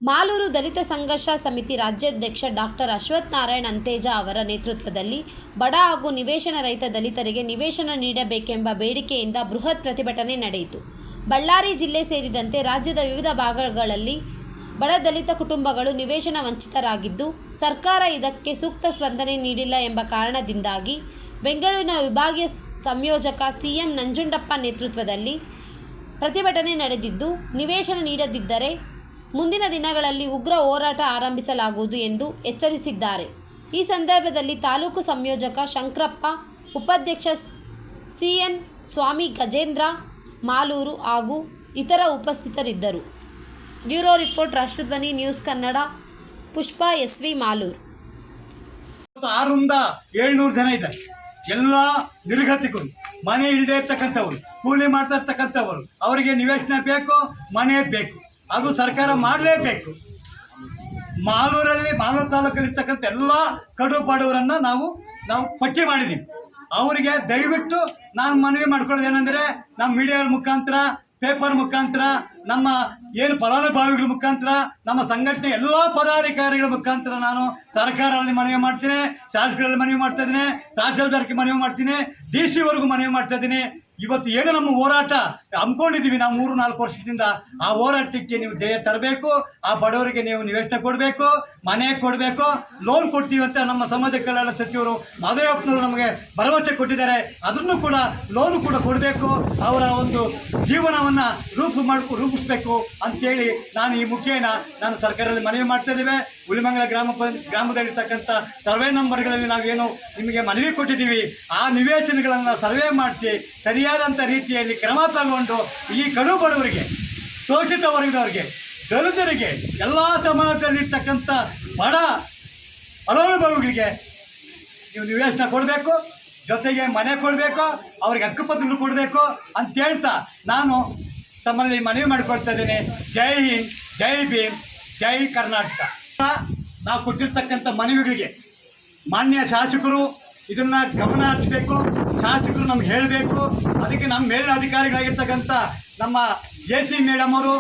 ಮಾಲೂರು ದಲಿತ ಸಂಘರ್ಷ ಸಮಿತಿ ರಾಜ್ಯಾಧ್ಯಕ್ಷ ಡಾಕ್ಟರ್ ಅಶ್ವಥ್ ನಾರಾಯಣ್ ಅಂತೇಜ ಅವರ ನೇತೃತ್ವದಲ್ಲಿ ಬಡ ಹಾಗೂ ನಿವೇಶನ ರಹಿತ ದಲಿತರಿಗೆ ನಿವೇಶನ ನೀಡಬೇಕೆಂಬ ಬೇಡಿಕೆಯಿಂದ ಬೃಹತ್ ಪ್ರತಿಭಟನೆ ನಡೆಯಿತು. ಬಳ್ಳಾರಿ ಜಿಲ್ಲೆ ಸೇರಿದಂತೆ ರಾಜ್ಯದ ವಿವಿಧ ಭಾಗಗಳಲ್ಲಿ ಬಡ ದಲಿತ ಕುಟುಂಬಗಳು ನಿವೇಶನ ವಂಚಿತರಾಗಿದ್ದು, ಸರ್ಕಾರ ಇದಕ್ಕೆ ಸೂಕ್ತ ಸ್ಪಂದನೆ ನೀಡಿಲ್ಲ ಎಂಬ ಕಾರಣದಿಂದಾಗಿ ಬೆಂಗಳೂರಿನ ವಿಭಾಗೀಯ ಸಂಯೋಜಕ ಸಿಎಂ ನಂಜುಂಡಪ್ಪ ನೇತೃತ್ವದಲ್ಲಿ ಪ್ರತಿಭಟನೆ ನಡೆದಿದ್ದು, ನಿವೇಶನ ನೀಡದಿದ್ದರೆ ಮುಂದಿನ ದಿನಗಳಲ್ಲಿ ಉಗ್ರ ಹೋರಾಟ ಆರಂಭಿಸಲಾಗುವುದು ಎಂದು ಎಚ್ಚರಿಸಿದ್ದಾರೆ. ಈ ಸಂದರ್ಭದಲ್ಲಿ ತಾಲೂಕು ಸಂಯೋಜಕ ಶಂಕರಪ್ಪ, ಉಪಾಧ್ಯಕ್ಷ ಸಿಎನ್ ಸ್ವಾಮಿ, ಗಜೇಂದ್ರ ಮಾಲೂರು ಹಾಗೂ ಇತರ ಉಪಸ್ಥಿತರಿದ್ದರು. Bureau report, ರಾಷ್ಟ್ರಧ್ವನಿ news Kannada. ಪುಷ್ಪ ಎಸ್ವಿ, ಮಾಲೂರು. 600 700 ಜನ ಇದ್ದಾರೆ. ಎಲ್ಲ ನಿರ್ಗತಿಕರು, ಮನೆ ಇಲ್ಲದೆ ಇರ್ತಕ್ಕಂಥವ್ರು, ಕೂಲಿ ಮಾಡ್ತಾ ಇರ್ತಕ್ಕಂಥವ್ರು, ಅವರಿಗೆ ನಿವೇಶನ ಬೇಕು, ಮನೆ ಬೇಕು, ಅದು ಸರ್ಕಾರ ಮಾಡಲೇಬೇಕು. ಮಾಲೂರು ತಾಲೂಕಲ್ಲಿ ಇರ್ತಕ್ಕಂಥ ಎಲ್ಲ ಕಡು ಬಡವರನ್ನು ನಾವು ಪಟ್ಟಿ ಮಾಡಿದ್ದೀವಿ. ಅವರಿಗೆ ದಯವಿಟ್ಟು ನಾನು ಮನವಿ ಮಾಡ್ಕೊಳ್ಳೋದೇನೆಂದರೆ, ನಮ್ಮ ಮೀಡಿಯಾದ ಮುಖಾಂತರ, ಪೇಪರ್ ಮುಖಾಂತರ, ನಮ್ಮ ಏನು ಫಲಾನುಭವಿಗಳ ಮುಖಾಂತರ, ನಮ್ಮ ಸಂಘಟನೆ ಎಲ್ಲ ಪದಾಧಿಕಾರಿಗಳ ಮುಖಾಂತರ ನಾನು ಸರ್ಕಾರದಲ್ಲಿ ಮನವಿ ಮಾಡ್ತೀನಿ, ಶಾಸಕರಲ್ಲಿ ಮನವಿ ಮಾಡ್ತಾ ಇದ್ದೀನಿ, ತಹಸೀಲ್ದಾರ್ಗೆ ಮನವಿ ಮಾಡ್ತೀನಿ, DC ಮನವಿ ಮಾಡ್ತಾ ಇದ್ದೀನಿ. ಇವತ್ತು ಏನು ನಮ್ಮ ಹೋರಾಟ ಹಮ್ಮಿಕೊಂಡಿದ್ದೀವಿ ನಾವು 3-4 ವರ್ಷದಿಂದ, ಆ ಹೋರಾಟಕ್ಕೆ ನೀವು ಜಯ ತರಬೇಕು. ಆ ಬಡವರಿಗೆ ನೀವು ನಿವೇಶನ ಕೊಡಬೇಕು, ಮನೆ ಕೊಡಬೇಕು, ಲೋನ್ ಕೊಡ್ತೀವಿ ಅಂತ ನಮ್ಮ ಸಮಾಜ ಕಲ್ಯಾಣ ಸಚಿವರು ಮಾದೇವಪ್ಪನವರು ನಮಗೆ ಭರವಸೆ ಕೊಟ್ಟಿದ್ದಾರೆ. ಅದನ್ನು ಕೂಡ ಲೋನು ಕೂಡ ಕೊಡಬೇಕು, ಅವರ ಒಂದು ಜೀವನವನ್ನು ರೂಪಿಸಬೇಕು ಅಂತೇಳಿ ನಾನು ಈ ಮುಖೇನ ನಾನು ಸರ್ಕಾರದಲ್ಲಿ ಮನವಿ ಮಾಡ್ತಾ ಇದ್ದೇವೆ. ಹುಲಿಮಂಗಲ ಗ್ರಾಮದಲ್ಲಿರ್ತಕ್ಕಂಥ ಸರ್ವೆ ನಂಬರ್ಗಳಲ್ಲಿ ನಾವೇನು ನಿಮಗೆ ಮನವಿ ಕೊಟ್ಟಿದ್ದೀವಿ, ಆ ನಿವೇಶನಗಳನ್ನು ಸರ್ವೆ ಮಾಡಿಸಿ ಸರಿಯಾದಂಥ ರೀತಿಯಲ್ಲಿ ಕ್ರಮ ತಗೊಂಡು ಈ ಕಡು ಬಡವರಿಗೆ, ಶೋಷಿತ ವರ್ಗದವರಿಗೆ, ದಲಿತರಿಗೆ, ಎಲ್ಲ ಸಮಾಜದಲ್ಲಿರ್ತಕ್ಕಂಥ ಬಡ ಫಲಾನುಭವಿಗಳಿಗೆ ನೀವು ನಿವೇಶನ ಕೊಡಬೇಕು, ಜೊತೆಗೆ ಮನೆ ಕೊಡಬೇಕು, ಅವ್ರಿಗೆ ಹಕ್ಕುಪತ್ರ ಕೊಡಬೇಕು ಅಂತ ಹೇಳ್ತಾ ನಾನು ತಮ್ಮಲ್ಲಿ ಮನವಿ ಮಾಡಿಕೊಡ್ತಾ ಇದ್ದೀನಿ. ಜೈ ಹಿಂದ್, ಜೈ ಭೀಮ್, ಜೈ ಕರ್ನಾಟಕ. ನಾವು ಕೊಟ್ಟಿರ್ತಕ್ಕಂಥ ಮನವಿಗಳಿಗೆ ಮಾನ್ಯ ಶಾಸಕರು ಇದನ್ನು ಗಮನ ಹರಿಸಬೇಕು. ಶಾಸಕರು ನಮ್ಗೆ ಹೇಳಬೇಕು. ಅದಕ್ಕೆ ನಮ್ಮ ಮೇಲಿನ ಅಧಿಕಾರಿಗಳಾಗಿರ್ತಕ್ಕಂಥ ನಮ್ಮ AC ಮೇಡಮ್ ಅವರು,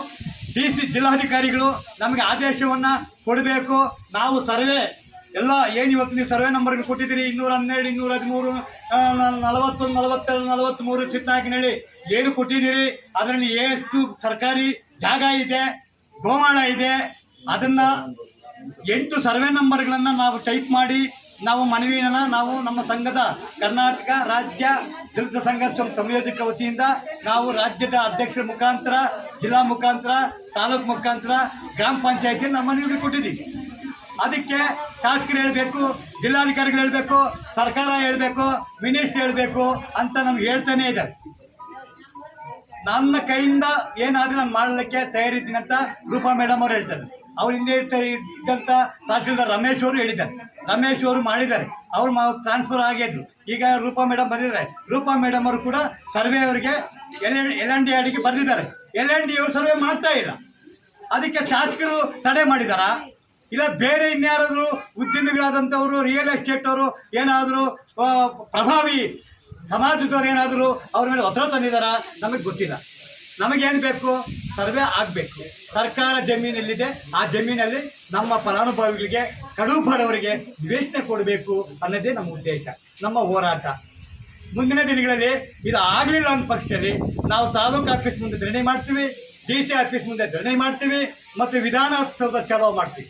DC ಜಿಲ್ಲಾಧಿಕಾರಿಗಳು ನಮಗೆ ಆದೇಶವನ್ನು ಕೊಡಬೇಕು. ನಾವು ಸರ್ವೆ ಎಲ್ಲ ಏನು ಇವತ್ತು ನೀವು ಸರ್ವೆ ನಂಬರ್ಗಳು ಕೊಟ್ಟಿದ್ದೀರಿ, 212, 213, 41, 42, 43 ಚಿಕ್ಕನಾಗಿನಹಳ್ಳಿ ಏನು ಕೊಟ್ಟಿದ್ದೀರಿ, ಅದರಲ್ಲಿ ಎಷ್ಟು ಸರ್ಕಾರಿ ಜಾಗ ಇದೆ, ಗೋಮಾಳ ಇದೆ, ಅದನ್ನು 8 ಸರ್ವೆ ನಂಬರ್ಗಳನ್ನು ನಾವು ಟೈಪ್ ಮಾಡಿ ನಾವು ಮನವಿಯನ್ನು ನಾವು ನಮ್ಮ ಸಂಘದ ಕರ್ನಾಟಕ ರಾಜ್ಯ ದಲಿತ ಸಂಘರ್ಷ ಸಂಯೋಜಕ ವತಿಯಿಂದ ನಾವು ರಾಜ್ಯದ ಅಧ್ಯಕ್ಷರ ಮುಖಾಂತರ, ಜಿಲ್ಲಾ ಮುಖಾಂತರ, ತಾಲೂಕು ಮುಖಾಂತರ, ಗ್ರಾಮ ಪಂಚಾಯತಿಯಲ್ಲಿ ನಾವು ಮನವಿ ಕೊಟ್ಟಿದ್ದೀವಿ. ಅದಕ್ಕೆ ಶಾಸಕರು ಹೇಳಬೇಕು, ಜಿಲ್ಲಾಧಿಕಾರಿಗಳು ಹೇಳಬೇಕು, ಸರ್ಕಾರ ಹೇಳಬೇಕು, ಮಿನಿಸ್ಟ್ರಿ ಹೇಳಬೇಕು ಅಂತ ನಮ್ಗೆ ಹೇಳ್ತಾನೇ ಇದ್ದಾರೆ. ನನ್ನ ಕೈಯಿಂದ ಏನಾದರೂ ನಾನು ಮಾಡಲಿಕ್ಕೆ ತಯಾರಿದ್ದೀನಿ ಅಂತ ರೂಪಾ ಮೇಡಮ್ ಅವರು ಹೇಳ್ತಾರೆ. ಅವ್ರ ಹಿಂದೆ ಇದ್ದಂಥ ತಹಸೀಲ್ದಾರ್ ರಮೇಶ್ ಅವರು ಹೇಳಿದ್ದಾರೆ. ರಮೇಶ್ ಅವರು ಮಾಡಿದ್ದಾರೆ, ಅವ್ರು ಟ್ರಾನ್ಸ್ಫರ್ ಆಗಿದ್ರು. ಈಗ ರೂಪಾ ಮೇಡಮ್ ಬಂದಿದ್ದಾರೆ. ರೂಪಾ ಮೇಡಮ್ ಅವರು ಕೂಡ ಸರ್ವೆ ಅವರಿಗೆ LND ಅಡಿಗೆ ಬರೆದಿದ್ದಾರೆ. LND ಅವರು ಸರ್ವೆ ಮಾಡ್ತಾ ಇಲ್ಲ. ಅದಕ್ಕೆ ಶಾಸಕರು ತಡೆ ಮಾಡಿದಾರಾ, ಇಲ್ಲ ಬೇರೆ ಇನ್ಯಾರಾದರೂ ಉದ್ಯಮಿಗಳಾದಂಥವರು, ರಿಯಲ್ ಎಸ್ಟೇಟ್ ಅವರು ಏನಾದರೂ ಪ್ರಭಾವಿ ಸಮಾಜದವ್ರು ಏನಾದರೂ ಅವ್ರ ಮೇಲೆ ಒತ್ತಡ ತಂದಿದ್ದಾರಾ ನಮಗೆ ಗೊತ್ತಿಲ್ಲ. ನಮಗೇನು ಬೇಕು, ಸರ್ವೆ ಆಗಬೇಕು. ಸರ್ಕಾರ ಜಮೀನಲ್ಲಿದೆ, ಆ ಜಮೀನಲ್ಲಿ ನಮ್ಮ ಫಲಾನುಭವಿಗಳಿಗೆ, ಕಡು ಬಡವರಿಗೆ ನಿವೇಶನ ಕೊಡಬೇಕು ಅನ್ನೋದೇ ನಮ್ಮ ಉದ್ದೇಶ, ನಮ್ಮ ಹೋರಾಟ. ಮುಂದಿನ ದಿನಗಳಲ್ಲಿ ಇದು ಆಗಲಿಲ್ಲ ಅನ್ನೋ ಪಕ್ಷದಲ್ಲಿ ನಾವು ತಾಲೂಕು ಆಫೀಸ್ ಮುಂದೆ ಧರಣಿ ಮಾಡ್ತೀವಿ, DC ಆಫೀಸ್ ಮುಂದೆ ಧರಣಿ ಮಾಡ್ತೀವಿ, ಮತ್ತು ವಿಧಾನಸೌಧ ಚಲೋ ಮಾಡ್ತೀವಿ.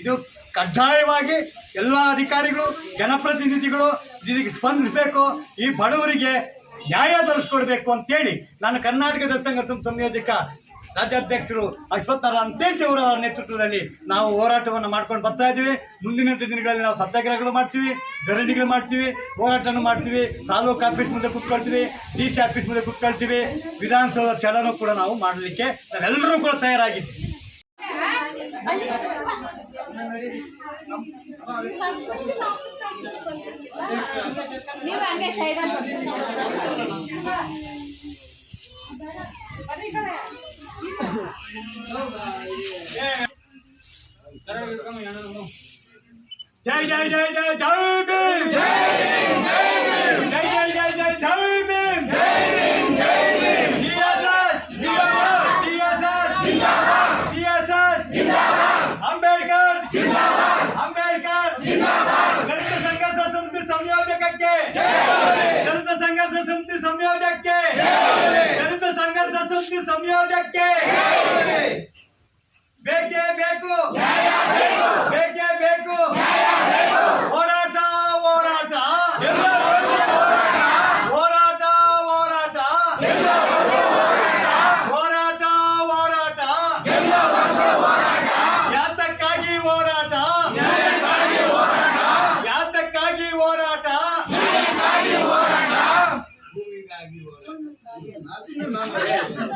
ಇದು ಕಡ್ಡಾಯವಾಗಿ ಎಲ್ಲ ಅಧಿಕಾರಿಗಳು, ಜನಪ್ರತಿನಿಧಿಗಳು ಇದಕ್ಕೆ ಸ್ಪಂದಿಸಬೇಕು. ಈ ಬಡವರಿಗೆ ನ್ಯಾಯ ದೊರಕಿಸ್ಕೊಡ್ಬೇಕು ಅಂತೇಳಿ ನಾನು ಕರ್ನಾಟಕ ದಲಿತ ಸಂಘರ್ಷ ಸಂಯೋಜಕ ರಾಜ್ಯಾಧ್ಯಕ್ಷರು ಅಶ್ವಥ್ ನಾರಾಯಣ್ ಅಂತೇಜ್ ಅವರ ನೇತೃತ್ವದಲ್ಲಿ ನಾವು ಹೋರಾಟವನ್ನು ಮಾಡ್ಕೊಂಡು ಬರ್ತಾ ಇದ್ದೀವಿ. ಮುಂದಿನ ದಿನಗಳಲ್ಲಿ ನಾವು ಸತ್ಯಾಗ್ರಹಗಳು ಮಾಡ್ತೀವಿ, ಧರಣಿಗಳು ಮಾಡ್ತೀವಿ, ಹೋರಾಟನೂ ಮಾಡ್ತೀವಿ. ತಾಲೂಕು ಆಫೀಸ್ ಮುಂದೆ ಕೂತ್ಕೊಳ್ತೀವಿ, DC ಆಫೀಸ್ ಮುಂದೆ ಕೂತ್ಕೊಳ್ತೀವಿ. ವಿಧಾನಸೌಧ ಚಲನೂ ಕೂಡ ನಾವು ಮಾಡಲಿಕ್ಕೆ ನಾವೆಲ್ಲರೂ ಕೂಡ ತಯಾರಾಗಿದ್ದೀವಿ. ಜೈ ಜೈ ಜೈ ಜೈ ಜೈ ಭೀಮ್, ಜೈ ಭೀಮ್, ಜೈ ಭೀಮ್, ಜೈ ಜೈ ಜೈ ಜೈ ಜೈ ಭೀಮ್, ಜೈ ಭೀಮ್, ಜೈ ಭೀಮ್. DSS ಜಿಂದಾಬಾದ್, DSS ಜಿಂದಾಬಾದ್, DSS ಜಿಂದಾಬಾದ್. ನಾನು